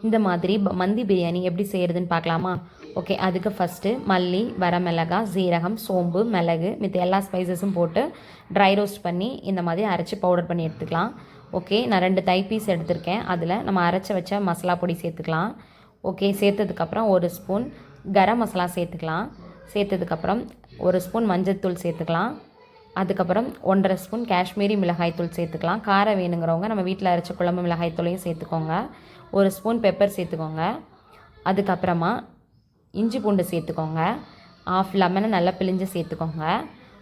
இந்த மாதிரி மந்தி பிரியாணி எப்படி செய்கிறதுன்னு பார்க்கலாமா? ஓகே, அதுக்கு ஃபஸ்ட்டு மல்லி, வரமிளகாய், சீரகம், சோம்பு, மிளகு மித்த எல்லா ஸ்பைசஸும் போட்டு ட்ரை ரோஸ்ட் பண்ணி இந்த மாதிரி அரைச்சி பவுடர் பண்ணி எடுத்துக்கலாம். ஓகே, நான் 2 தை பீஸ் எடுத்திருக்கேன். அதில் நம்ம அரைச்சி வச்ச மசாலா பொடி சேர்த்துக்கலாம். ஓகே, சேர்த்ததுக்கப்புறம் 1 ஸ்பூன் கரம் மசாலா சேர்த்துக்கலாம். சேர்த்ததுக்கப்புறம் 1 ஸ்பூன் மஞ்சள்தூள் சேர்த்துக்கலாம். அதுக்கப்புறம் 1.5 ஸ்பூன் காஷ்மீரி மிளகாய்த்தூள் சேர்த்துக்கலாம். காரம் வேணுங்கிறவங்க நம்ம வீட்டில் அரைச்ச குழம்பு மிளகாய்த்தூளையும் சேர்த்துக்கோங்க. 1 ஸ்பூன் பெப்பர் சேர்த்துக்கோங்க. அதுக்கப்புறமா இஞ்சி பூண்டு சேர்த்துக்கோங்க. 1/2 லெமனை நல்லா பிழிஞ்சு சேர்த்துக்கோங்க.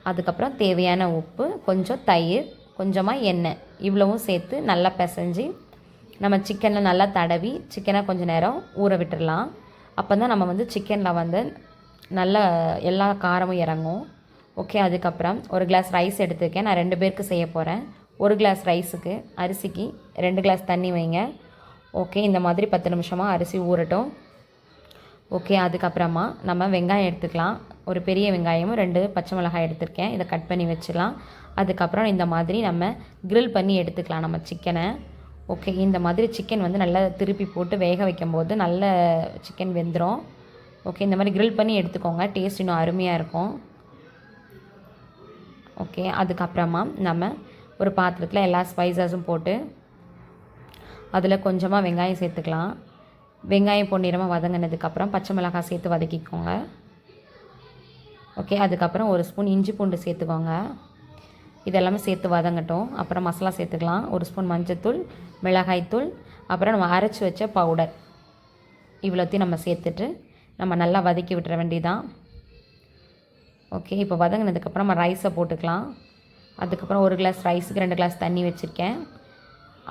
அதுக்கப்புறம் தேவையான உப்பு, கொஞ்சம் தயிர், கொஞ்சமாக எண்ணெய், இவ்வளவும் சேர்த்து நல்லா பிசைஞ்சு நம்ம சிக்கனில் நல்லா தடவி சிக்கனை கொஞ்சம் நேரம் ஊற விட்டுடலாம். அப்போ தான் நம்ம சிக்கனில் நல்ல எல்லா காரமும் இறங்கும். ஓகே, அதுக்கப்புறம் 1 கிளாஸ் ரைஸ் எடுத்துருக்கேன். நான் 2 பேருக்கு செய்ய போகிறேன். 1 கிளாஸ் ரைஸுக்கு அரிசிக்கு 2 கிளாஸ் தண்ணி வைங்க. ஓகே, இந்த மாதிரி 10 நிமிஷமாக அரிசி ஊறட்டும். ஓகே, அதுக்கப்புறமா நம்ம வெங்காயம் எடுத்துக்கலாம். ஒரு பெரிய வெங்காயமும் 2 பச்சை மிளகாய் எடுத்துருக்கேன். இதை கட் பண்ணி வச்சிடலாம். அதுக்கப்புறம் இந்த மாதிரி நம்ம க்ரில் பண்ணி எடுத்துக்கலாம் நம்ம சிக்கனை. ஓகே, இந்த மாதிரி சிக்கன் நல்லா திருப்பி போட்டு வேக வைக்கும்போது நல்ல சிக்கன் வெந்துடும். ஓகே, இந்த மாதிரி க்ரில் பண்ணி எடுத்துக்கோங்க. டேஸ்ட் இன்னும் அருமையாக இருக்கும். ஓகே, அதுக்கப்புறமா நம்ம ஒரு பாத்திரத்தில் எல்லா ஸ்பைசஸும் போட்டு அதில் கொஞ்சமாக வெங்காயம் சேர்த்துக்கலாம். வெங்காயம் பொன்னிறமாக வதங்கினதுக்கப்புறம் பச்சை மிளகாய் சேர்த்து வதக்கிக்கோங்க. ஓகே, அதுக்கப்புறம் 1 ஸ்பூன் இஞ்சி பூண்டு சேர்த்துக்கோங்க. இதெல்லாமே சேர்த்து வதங்கட்டும். அப்புறம் மசாலா சேர்த்துக்கலாம். 1 ஸ்பூன் மஞ்சள்தூள், மிளகாய்த்தூள், அப்புறம் நம்ம அரைச்சி வச்ச பவுடர், இவ்வளோத்தையும் நம்ம சேர்த்துட்டு நம்ம நல்லா வதக்கி விட்டுற வேண்டியதான். ஓகே, இப்போ வதங்கினதுக்கப்புறம் நம்ம ரைஸை போட்டுக்கலாம். அதுக்கப்புறம் 1 கிளாஸ் ரைஸுக்கு 2 கிளாஸ் தண்ணி வச்சுருக்கேன்.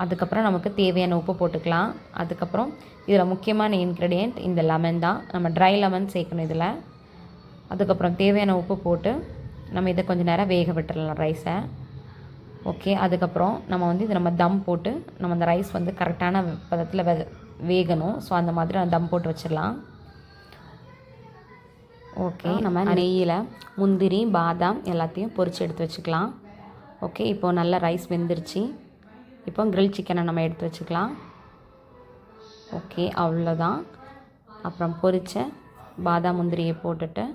அதுக்கப்புறம் நமக்கு தேவையான உப்பு போட்டுக்கலாம். அதுக்கப்புறம் இதில் முக்கியமான இன்க்ரீடியண்ட் இந்த லெமன் தான். நம்ம ட்ரை லெமன் சேர்க்கணும் இதில். அதுக்கப்புறம் தேவையான உப்பு போட்டு நம்ம இதை கொஞ்சம் நேரம் வேக விட்டுடலாம் ரைஸை. ஓகே, அதுக்கப்புறம் நம்ம தம் போட்டு நம்ம அந்த ரைஸ் கரெக்டான பதத்தில் வேகணும். ஸோ அந்த மாதிரி நம்ம தம் போட்டு வச்சிடலாம். ஓகே, நம்ம நெய்யில் முந்திரி, பாதாம் எல்லாத்தையும் பொரித்து எடுத்து வச்சுக்கலாம். ஓகே, இப்போது நல்லா ரைஸ் வெந்துருச்சு. இப்போ கிரில் சிக்கனை நம்ம எடுத்து வச்சுக்கலாம். ஓகே, அவ்வளோதான். அப்புறம் பொரித்த பாதாம் முந்திரியை போட்டுட்டு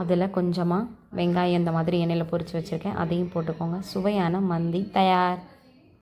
அதில் கொஞ்சமாக வெங்காயம் இந்த மாதிரி எண்ணெயில் பொரித்து வச்சுருக்கேன், அதையும் போட்டுக்கோங்க. சுவையான மந்தி தயார்.